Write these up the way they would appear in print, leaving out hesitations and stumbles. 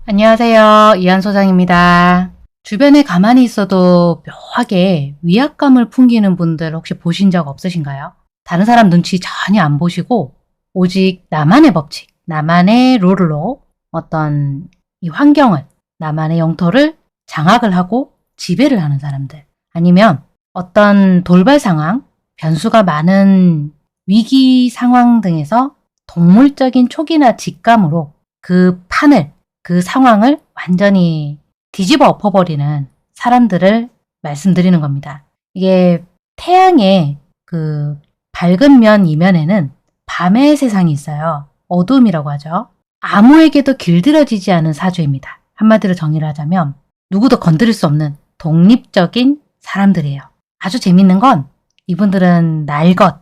안녕하세요. 이한 소장입니다. 주변에 가만히 있어도 묘하게 위압감을 풍기는 분들 혹시 보신 적 없으신가요? 다른 사람 눈치 전혀 안 보시고 오직 나만의 법칙, 나만의 룰로 어떤 이 환경을, 나만의 영토를 장악을 하고 지배를 하는 사람들. 아니면 어떤 돌발 상황, 변수가 많은 위기 상황 등에서 동물적인 촉이나 직감으로 그 판을, 그 상황을 완전히 뒤집어 엎어버리는 사람들을 말씀드리는 겁니다. 이게 태양의 그 밝은 면 이면에는 밤의 세상이 있어요. 어둠이라고 하죠. 아무에게도 길들여지지 않은 사주입니다. 한마디로 정의를 하자면 누구도 건드릴 수 없는 독립적인 사람들이에요. 아주 재밌는 건 이분들은 날 것,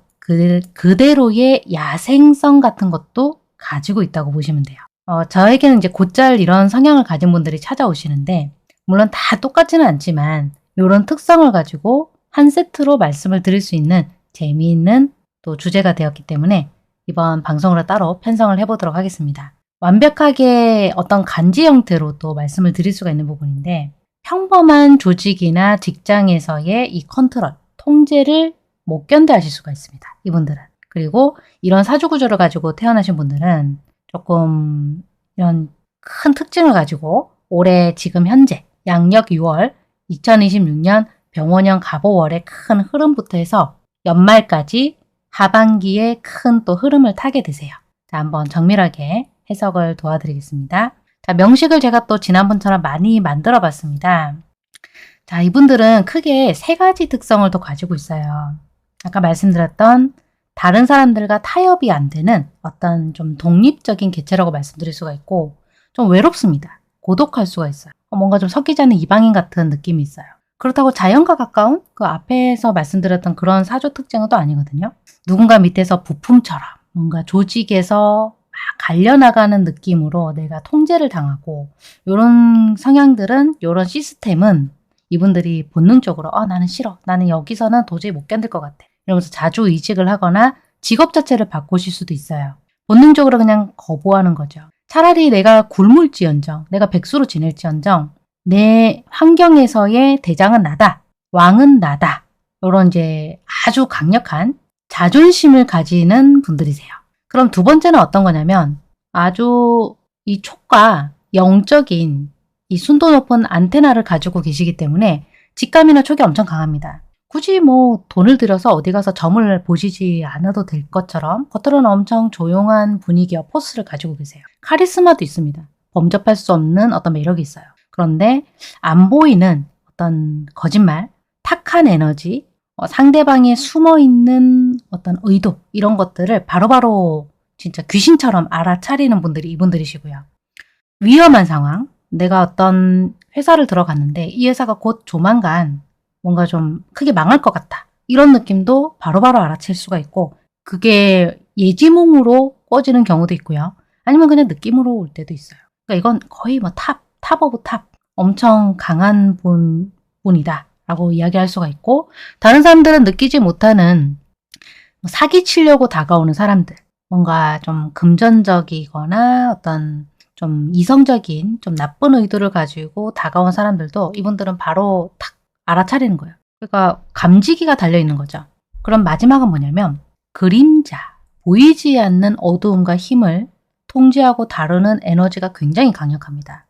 그대로의 야생성 같은 것도 가지고 있다고 보시면 돼요. 저에게는 이제 곧잘 이런 성향을 가진 분들이 찾아오시는데, 물론 다 똑같지는 않지만, 이런 특성을 가지고 한 세트로 말씀을 드릴 수 있는 재미있는 또 주제가 되었기 때문에 이번 방송으로 따로 편성을 해보도록 하겠습니다. 완벽하게 어떤 간지 형태로 또 말씀을 드릴 수가 있는 부분인데, 평범한 조직이나 직장에서의 이 컨트롤, 통제를 못 견뎌하실 수가 있습니다. 이분들은. 그리고 이런 사주 구조를 가지고 태어나신 분들은 조금 이런 큰 특징을 가지고 올해 지금 현재 양력 6월 2026년 병원년 갑오월의 큰 흐름부터 해서 연말까지 하반기에 큰 또 흐름을 타게 되세요. 자, 한번 정밀하게 해석을 도와드리겠습니다. 자, 명식을 제가 또 지난번처럼 많이 만들어 봤습니다. 자, 이분들은 크게 세 가지 특성을 또 가지고 있어요. 아까 말씀드렸던 다른 사람들과 타협이 안 되는 어떤 좀 독립적인 개체라고 말씀드릴 수가 있고, 좀 외롭습니다. 고독할 수가 있어요. 뭔가 좀 섞이지 않는 이방인 같은 느낌이 있어요. 그렇다고 자연과 가까운 그 앞에서 말씀드렸던 그런 사조 특징은 또 아니거든요. 누군가 밑에서 부품처럼 뭔가 조직에서 막 갈려나가는 느낌으로 내가 통제를 당하고, 이런 성향들은, 이런 시스템은 이분들이 본능적으로 나는 싫어. 나는 여기서는 도저히 못 견딜 것 같아. 이러면서 자주 이직을 하거나 직업 자체를 바꾸실 수도 있어요. 본능적으로 그냥 거부하는 거죠. 차라리 내가 굶을지언정, 내가 백수로 지낼지언정 내 환경에서의 대장은 나다, 왕은 나다. 이런 이제 아주 강력한 자존심을 가지는 분들이세요. 그럼 두 번째는 어떤 거냐면 아주 이 촉과 영적인 이 순도 높은 안테나를 가지고 계시기 때문에 직감이나 촉이 엄청 강합니다. 굳이 뭐 돈을 들여서 어디 가서 점을 보시지 않아도 될 것처럼 겉으로는 엄청 조용한 분위기와 포스를 가지고 계세요. 카리스마도 있습니다. 범접할 수 없는 어떤 매력이 있어요. 그런데 안 보이는 어떤 거짓말, 탁한 에너지, 상대방의 숨어있는 어떤 의도, 이런 것들을 바로바로 진짜 귀신처럼 알아차리는 분들이 이분들이시고요. 위험한 상황, 내가 어떤 회사를 들어갔는데 이 회사가 곧 조만간 뭔가 좀 크게 망할 것 같다. 이런 느낌도 바로바로 알아챌 수가 있고, 그게 예지몽으로 꿔지는 경우도 있고요. 아니면 그냥 느낌으로 올 때도 있어요. 그러니까 이건 거의 뭐 탑 오브 탑. 엄청 강한 분이다. 라고 이야기할 수가 있고, 다른 사람들은 느끼지 못하는 사기치려고 다가오는 사람들. 뭔가 좀 금전적이거나 어떤 좀 이성적인 좀 나쁜 의도를 가지고 다가온 사람들도 이분들은 바로 탁 알아차리는 거예요. 그러니까 감지기가 달려있는 거죠. 그럼 마지막은 뭐냐면 그림자, 보이지 않는 어두움과 힘을 통제하고 다루는 에너지가 굉장히 강력합니다.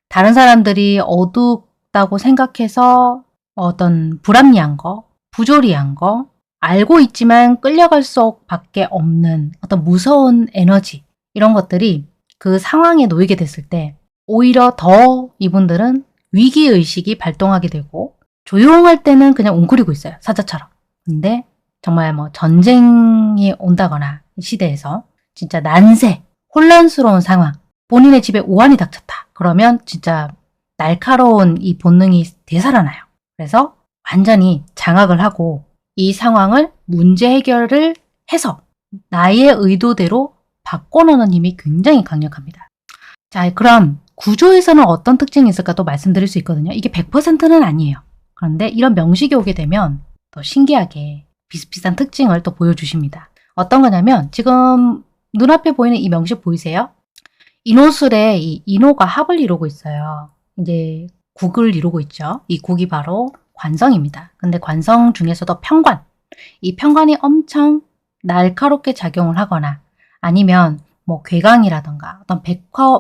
다른 사람들이 어둡다고 생각해서 어떤 불합리한 거, 부조리한 거, 알고 있지만 끌려갈 수밖에 없는 어떤 무서운 에너지, 이런 것들이 그 상황에 놓이게 됐을 때 오히려 더 이분들은 위기의식이 발동하게 되고, 조용할 때는 그냥 웅크리고 있어요. 사자처럼. 근데 정말 뭐 전쟁이 온다거나 이 시대에서 진짜 난세, 혼란스러운 상황, 본인의 집에 우환이 닥쳤다. 그러면 진짜 날카로운 이 본능이 되살아나요. 그래서 완전히 장악을 하고 이 상황을 문제 해결을 해서 나의 의도대로 바꿔놓는 힘이 굉장히 강력합니다. 자, 그럼 구조에서는 어떤 특징이 있을까 또 말씀드릴 수 있거든요. 이게 100%는 아니에요. 그런데 이런 명식이 오게 되면 더 신기하게 비슷비슷한 특징을 또 보여주십니다. 어떤 거냐면 지금 눈앞에 보이는 이 명식 보이세요? 인호술에 이 인호가 합을 이루고 있어요. 이제 국을 이루고 있죠. 이 국이 바로 관성입니다. 근데 관성 중에서도 편관, 이 편관이 엄청 날카롭게 작용을 하거나 아니면 뭐 괴강이라던가 어떤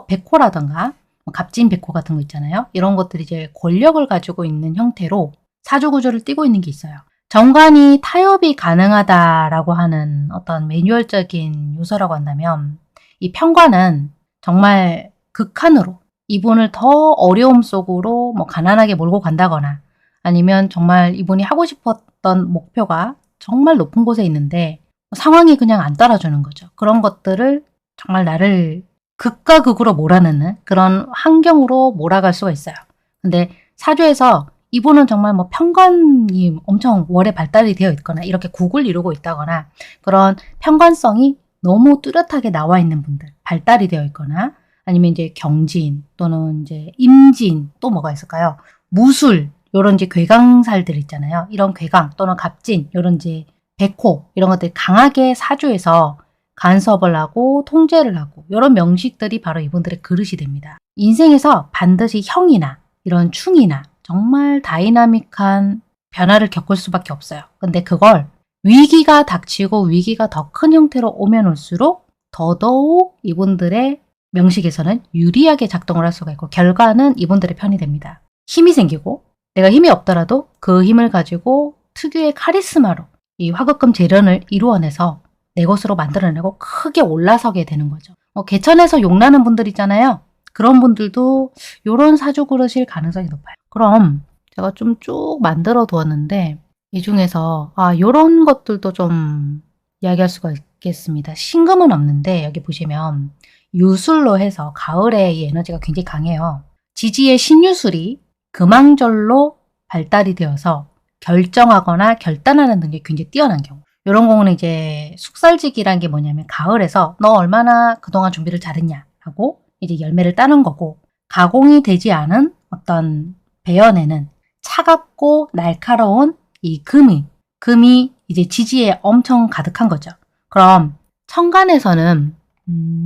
백호라던가 뭐 갑진백호 같은 거 있잖아요. 이런 것들이 이제 권력을 가지고 있는 형태로 사주구조를 띠고 있는 게 있어요. 정관이 타협이 가능하다라고 하는 어떤 매뉴얼적인 요소라고 한다면 이 편관은 정말 극한으로 이분을 더 어려움 속으로 뭐 가난하게 몰고 간다거나 아니면 정말 이분이 하고 싶었던 목표가 정말 높은 곳에 있는데 상황이 그냥 안 따라주는 거죠. 그런 것들을 정말 나를 극과 극으로 몰아넣는 그런 환경으로 몰아갈 수가 있어요. 근데 사주에서 이분은 정말 뭐 편관이 엄청 월에 발달이 되어 있거나 이렇게 국을 이루고 있다거나 그런 편관성이 너무 뚜렷하게 나와 있는 분들, 발달이 되어 있거나 아니면 이제 경진 또는 이제 임진 또 뭐가 있을까요? 무술 요런 이제 괴강살들 있잖아요. 이런 괴강 또는 갑진 요런 이제 백호 이런 것들이 강하게 사주에서 간섭을 하고 통제를 하고 이런 명식들이 바로 이분들의 그릇이 됩니다. 인생에서 반드시 형이나 이런 충이나 정말 다이나믹한 변화를 겪을 수밖에 없어요. 근데 그걸 위기가 닥치고 위기가 더 큰 형태로 오면 올수록 더더욱 이분들의 명식에서는 유리하게 작동을 할 수가 있고 결과는 이분들의 편이 됩니다. 힘이 생기고 내가 힘이 없더라도 그 힘을 가지고 특유의 카리스마로 이 화급금 재련을 이루어내서 내 것으로 만들어내고 크게 올라서게 되는 거죠. 개천에서 용나는 분들 있잖아요. 그런 분들도 이런 사주 그릇일 가능성이 높아요. 그럼 제가 좀 쭉 만들어 두었는데 이 중에서 이런 것들도 좀 이야기할 수가 있겠습니다. 신금은 없는데 여기 보시면 유술로 해서 가을에 이 에너지가 굉장히 강해요. 지지의 신유술이 금왕절로 발달이 되어서 결정하거나 결단하는 능력이 굉장히 뛰어난 경우. 이런 경우는 이제 숙살지기라는 게 뭐냐면 가을에서 너 얼마나 그동안 준비를 잘했냐 하고 이제 열매를 따는 거고 가공이 되지 않은 어떤 배연에는 차갑고 날카로운 이 금이 이제 지지에 엄청 가득한 거죠. 그럼 천간에서는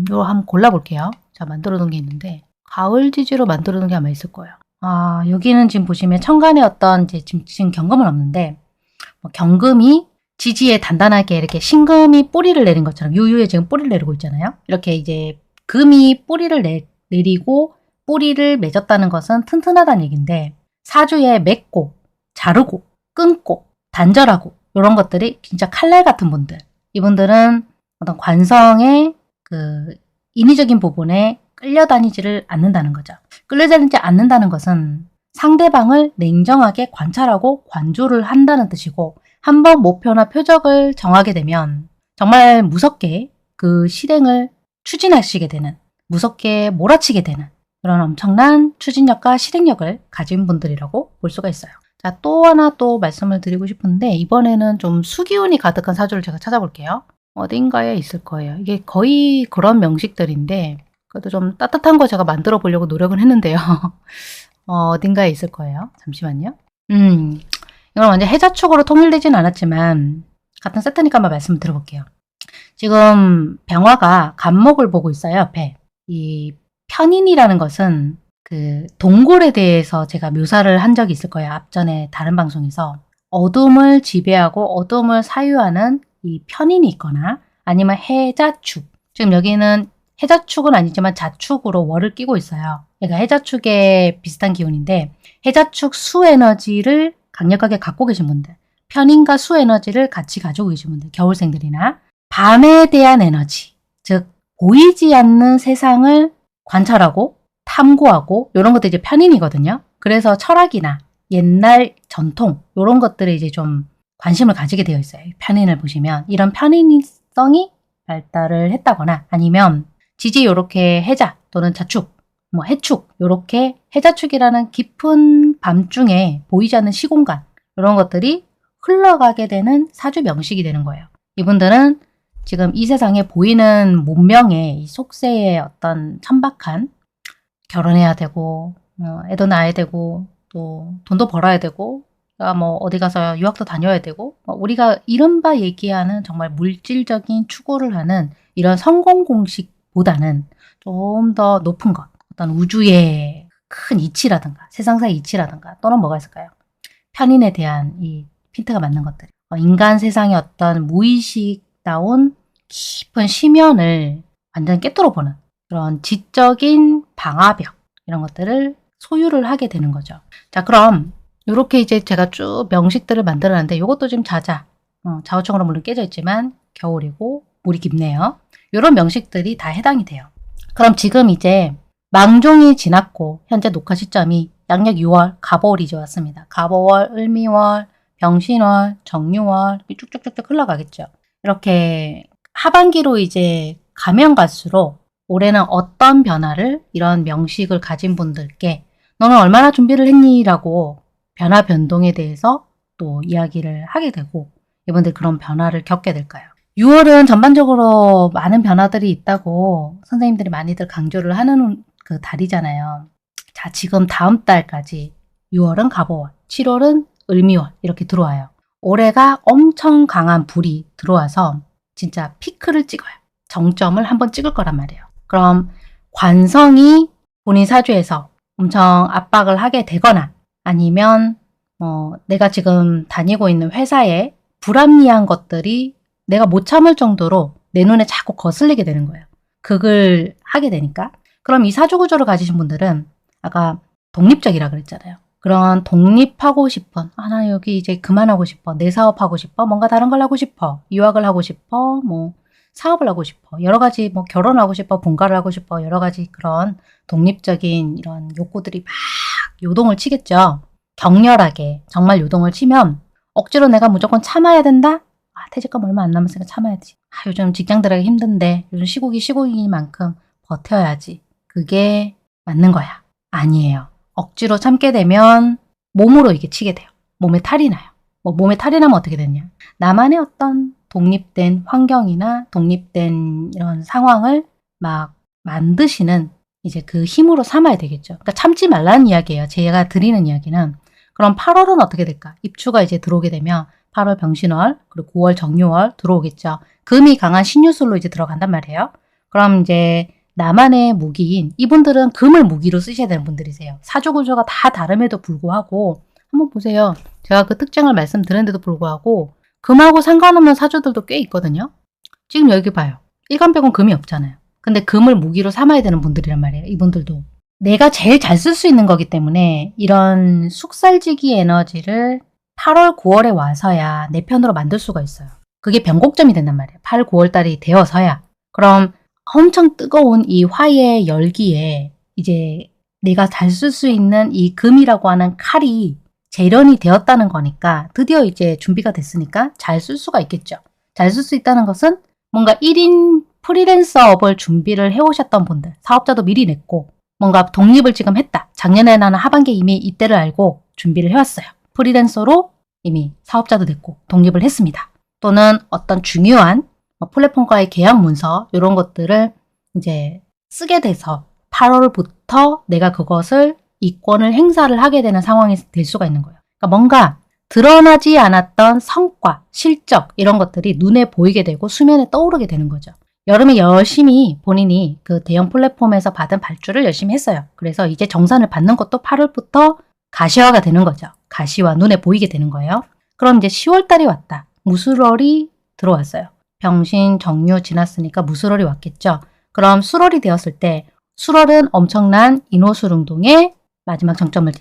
이거 한번 골라볼게요. 자, 만들어 놓은 게 있는데 가을 지지로 만들어 놓은 게 아마 있을 거예요. 여기는 지금 보시면 천간에 어떤 이제 지금 경금은 없는데 뭐 경금이 지지에 단단하게 이렇게 신금이 뿌리를 내린 것처럼 유유에 지금 뿌리를 내리고 있잖아요. 이렇게 이제 금이 뿌리를 내리고 뿌리를 맺었다는 것은 튼튼하다는 얘기인데 사주에 맺고 자르고 끊고 단절하고 이런 것들이 진짜 칼날 같은 분들 이분들은 어떤 관성의 그 인위적인 부분에 끌려다니지를 않는다는 거죠. 끌려다니지 않는다는 것은 상대방을 냉정하게 관찰하고 관조를 한다는 뜻이고 한번 목표나 표적을 정하게 되면 정말 무섭게 그 실행을 추진하시게 되는 무섭게 몰아치게 되는 그런 엄청난 추진력과 실행력을 가진 분들이라고 볼 수가 있어요. 자, 또 하나 또 말씀을 드리고 싶은데 이번에는 좀 수기운이 가득한 사주를 제가 찾아볼게요. 어딘가에 있을 거예요. 이게 거의 그런 명식들인데 그래도 좀 따뜻한 거 제가 만들어 보려고 노력은 했는데요. 어딘가에 있을 거예요. 잠시만요. 이건 완전 해자축으로 통일되진 않았지만 같은 세트니까 한번 말씀을 들어볼게요. 지금 병화가 간목을 보고 있어요. 옆에. 이 편인이라는 것은 그 동굴에 대해서 제가 묘사를 한 적이 있을 거예요. 앞전에 다른 방송에서. 어둠을 지배하고 어둠을 사유하는 이 편인이 있거나 아니면 해자축. 지금 여기는 해자축은 아니지만 자축으로 월을 끼고 있어요. 그러니까 해자축에 비슷한 기운인데 해자축 수에너지를 강력하게 갖고 계신 분들. 편인과 수에너지를 같이 가지고 계신 분들. 겨울생들이나 밤에 대한 에너지. 즉 보이지 않는 세상을 관찰하고 탐구하고 이런 것도 이제 편인이거든요. 그래서 철학이나 옛날 전통 이런 것들에 이제 좀 관심을 가지게 되어 있어요. 편인을 보시면 이런 편인성이 발달을 했다거나 아니면 지지 이렇게 해자 또는 자축, 뭐 해축 이렇게 해자축이라는 깊은 밤중에 보이지 않는 시공간 이런 것들이 흘러가게 되는 사주 명식이 되는 거예요. 이분들은 지금 이 세상에 보이는 문명의 이 속세의 어떤 천박한 결혼해야 되고 애도 낳아야 되고 또 돈도 벌어야 되고 뭐 어디 가서 유학도 다녀야 되고 우리가 이른바 얘기하는 정말 물질적인 추구를 하는 이런 성공 공식 보다는 좀 더 높은 것, 어떤 우주의 큰 이치라든가 세상사의 이치라든가 또는 뭐가 있을까요? 편인에 대한 이 핀트가 맞는 것들, 인간 세상의 어떤 무의식다운 깊은 심연을 완전 깨뚫어보는 그런 지적인 방화벽, 이런 것들을 소유를 하게 되는 거죠. 자, 그럼 이렇게 이제 제가 쭉 명식들을 만들어놨는데 이것도 지금 자우청으로 물론 깨져 있지만 겨울이고 물이 깊네요. 이런 명식들이 다 해당이 돼요. 그럼 지금 이제 망종이 지났고 현재 녹화 시점이 양력 6월 갑오월이 이제 왔습니다. 갑오월, 을미월, 병신월, 정유월 쭉쭉쭉쭉 흘러가겠죠. 이렇게 하반기로 이제 가면 갈수록 올해는 어떤 변화를 이런 명식을 가진 분들께 너는 얼마나 준비를 했니? 라고 변화 변동에 대해서 또 이야기를 하게 되고 이분들 그런 변화를 겪게 될까요? 6월은 전반적으로 많은 변화들이 있다고 선생님들이 많이들 강조를 하는 그 달이잖아요. 자, 지금 다음 달까지 6월은 갑오월, 7월은 을미월 이렇게 들어와요. 올해가 엄청 강한 불이 들어와서 진짜 피크를 찍어요. 정점을 한번 찍을 거란 말이에요. 그럼 관성이 본인 사주에서 엄청 압박을 하게 되거나 아니면 내가 지금 다니고 있는 회사에 불합리한 것들이 내가 못 참을 정도로 내 눈에 자꾸 거슬리게 되는 거예요. 극을 하게 되니까. 그럼 이 사주구조를 가지신 분들은 아까 독립적이라 그랬잖아요. 그런 독립하고 싶은 나 여기 이제 그만하고 싶어. 내 사업하고 싶어. 뭔가 다른 걸 하고 싶어. 유학을 하고 싶어. 뭐 사업을 하고 싶어. 여러 가지 뭐 결혼하고 싶어. 본가를 하고 싶어. 여러 가지 그런 독립적인 이런 욕구들이 막 요동을 치겠죠. 격렬하게 정말 요동을 치면 억지로 내가 무조건 참아야 된다? 퇴직금 얼마 안 남았으니까 참아야지. 요즘 직장 들어가기 힘든데 요즘 시국이니만큼 버텨야지. 그게 맞는 거야. 아니에요. 억지로 참게 되면 몸으로 이게 치게 돼요. 몸에 탈이 나요. 몸에 탈이 나면 어떻게 되냐. 나만의 어떤 독립된 환경이나 독립된 이런 상황을 막 만드시는 이제 그 힘으로 삼아야 되겠죠. 그러니까 참지 말라는 이야기예요. 제가 드리는 이야기는. 그럼 8월은 어떻게 될까? 입추가 이제 들어오게 되면 8월 병신월, 그리고 9월 정유월 들어오겠죠. 금이 강한 신유술로 이제 들어간단 말이에요. 그럼 이제 나만의 무기인 이분들은 금을 무기로 쓰셔야 되는 분들이세요. 사주구조가 다 다름에도 불구하고 한번 보세요. 제가 그 특징을 말씀드렸는데도 불구하고 금하고 상관없는 사주들도 꽤 있거든요. 지금 여기 봐요. 일간백은 금이 없잖아요. 근데 금을 무기로 삼아야 되는 분들이란 말이에요. 이분들도. 내가 제일 잘 쓸 수 있는 거기 때문에 이런 숙살지기 에너지를 8월, 9월에 와서야 내 편으로 만들 수가 있어요. 그게 변곡점이 된단 말이에요. 8, 9월 달이 되어서야. 그럼 엄청 뜨거운 이 화의 열기에 이제 내가 잘 쓸 수 있는 이 금이라고 하는 칼이 재련이 되었다는 거니까 드디어 이제 준비가 됐으니까 잘 쓸 수가 있겠죠. 잘 쓸 수 있다는 것은 뭔가 1인 프리랜서업을 준비를 해오셨던 분들, 사업자도 미리 냈고 뭔가 독립을 지금 했다. 작년에 나는 하반기에 이미 이때를 알고 준비를 해왔어요. 프리랜서로 이미 사업자도 됐고 독립을 했습니다. 또는 어떤 중요한 플랫폼과의 계약 문서 이런 것들을 이제 쓰게 돼서 8월부터 내가 그것을 이권을 행사를 하게 되는 상황이 될 수가 있는 거예요. 그러니까 뭔가 드러나지 않았던 성과, 실적 이런 것들이 눈에 보이게 되고 수면에 떠오르게 되는 거죠. 여름에 열심히 본인이 그 대형 플랫폼에서 받은 발주를 열심히 했어요. 그래서 이제 정산을 받는 것도 8월부터 가시화가 되는 거죠. 가시화 눈에 보이게 되는 거예요. 그럼 이제 10월달이 왔다. 무술월이 들어왔어요. 병신, 정유 지났으니까 무술월이 왔겠죠. 그럼 술월이 되었을 때 술월은 엄청난 인호술운동의 마지막 정점을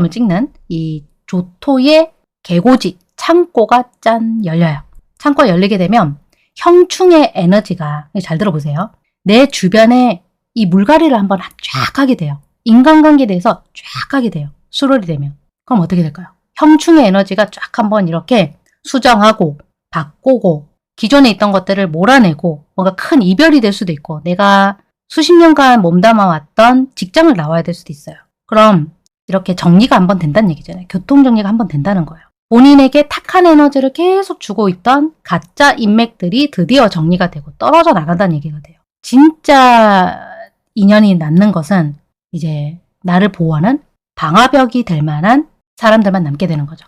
찍는 이 조토의 개고지, 창고가 짠 열려요. 창고가 열리게 되면 형충의 에너지가 잘 들어보세요. 내 주변에 이 물갈이를 한번 쫙 하게 돼요. 인간관계에 대해서 쫙 하게 돼요. 술월이 되면. 그럼 어떻게 될까요? 형충의 에너지가 쫙 한번 이렇게 수정하고 바꾸고 기존에 있던 것들을 몰아내고 뭔가 큰 이별이 될 수도 있고 내가 수십 년간 몸담아왔던 직장을 나와야 될 수도 있어요. 그럼 이렇게 정리가 한번 된다는 얘기잖아요. 교통정리가 한번 된다는 거예요. 본인에게 탁한 에너지를 계속 주고 있던 가짜 인맥들이 드디어 정리가 되고 떨어져 나간다는 얘기가 돼요. 진짜 인연이 낫는 것은 이제 나를 보호하는 방화벽이 될 만한 사람들만 남게 되는 거죠.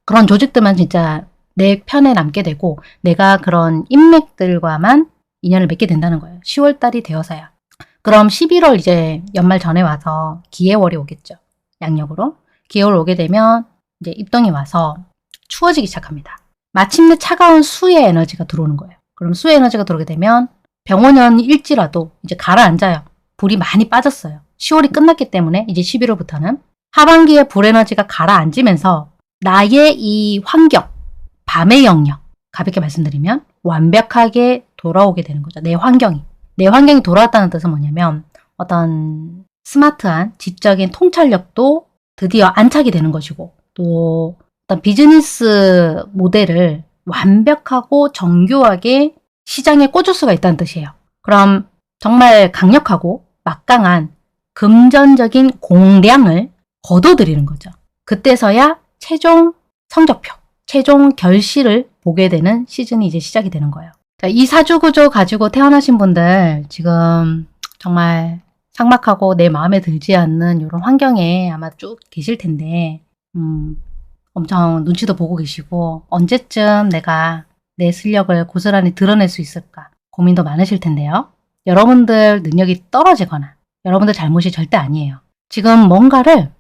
그런 조직들만 진짜 내 편에 남게 되고 내가 그런 인맥들과만 인연을 맺게 된다는 거예요. 10월 달이 되어서야. 그럼 11월 이제 연말 전에 와서 기해월이 오겠죠. 양력으로. 기해월 오게 되면 이제 입동이 와서 추워지기 시작합니다. 마침내 차가운 수의 에너지가 들어오는 거예요. 그럼 수의 에너지가 들어오게 되면 병원연일지라도 이제 가라앉아요. 불이 많이 빠졌어요. 10월이 끝났기 때문에 이제 11월부터는 하반기에 불 에너지가 가라앉으면서 나의 이 환경, 밤의 영역, 가볍게 말씀드리면 완벽하게 돌아오게 되는 거죠. 내 환경이. 내 환경이 돌아왔다는 뜻은 뭐냐면 어떤 스마트한 지적인 통찰력도 드디어 안착이 되는 것이고 또 어떤 비즈니스 모델을 완벽하고 정교하게 시장에 꽂을 수가 있다는 뜻이에요. 그럼 정말 강력하고 막강한 금전적인 공량을 거둬들이는 거죠. 그때서야 최종 성적표, 최종 결실을 보게 되는 시즌이 이제 시작이 되는 거예요. 자, 이 사주구조 가지고 태어나신 분들 지금 정말 삭막하고 내 마음에 들지 않는 이런 환경에 아마 쭉 계실 텐데 엄청 눈치도 보고 계시고 언제쯤 내가 내 실력을 고스란히 드러낼 수 있을까 고민도 많으실 텐데요. 여러분들 능력이 떨어지거나 여러분들 잘못이 절대 아니에요. 지금 뭔가를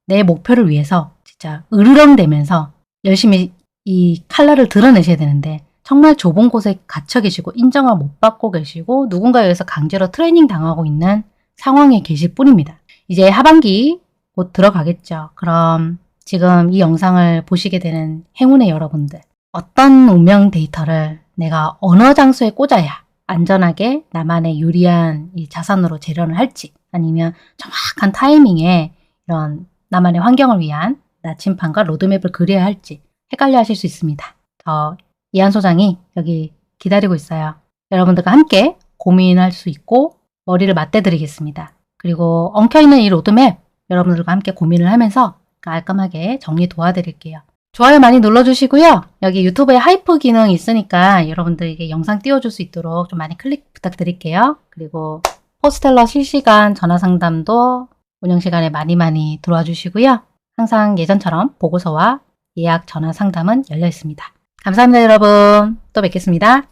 내 목표를 위해서 진짜 으르렁대면서 열심히 이 칼날을 드러내셔야 되는데 정말 좁은 곳에 갇혀 계시고 인정을 못 받고 계시고 누군가에 의해서 강제로 트레이닝 당하고 있는 상황에 계실 뿐입니다. 이제 하반기 곧 들어가겠죠. 그럼 지금 이 영상을 보시게 되는 행운의 여러분들 어떤 운명 데이터를 내가 어느 장소에 꽂아야 안전하게 나만의 유리한 이 자산으로 재련을 할지 아니면 정확한 타이밍에 이런 나만의 환경을 위한 나침판과 로드맵을 그려야 할지 헷갈려 하실 수 있습니다. 저 이한 소장이 여기 기다리고 있어요. 여러분들과 함께 고민할 수 있고 머리를 맞대드리겠습니다. 그리고 엉켜있는 이 로드맵 여러분들과 함께 고민을 하면서 깔끔하게 정리 도와드릴게요. 좋아요 많이 눌러주시고요. 여기 유튜브에 하이프 기능 있으니까 여러분들에게 영상 띄워줄 수 있도록 좀 많이 클릭 부탁드릴게요. 그리고 포스텔러 실시간 전화상담도 운영 시간에 많이 들어와 주시고요. 항상 예전처럼 보고서와 예약 전화 상담은 열려 있습니다. 감사합니다 여러분. 또 뵙겠습니다.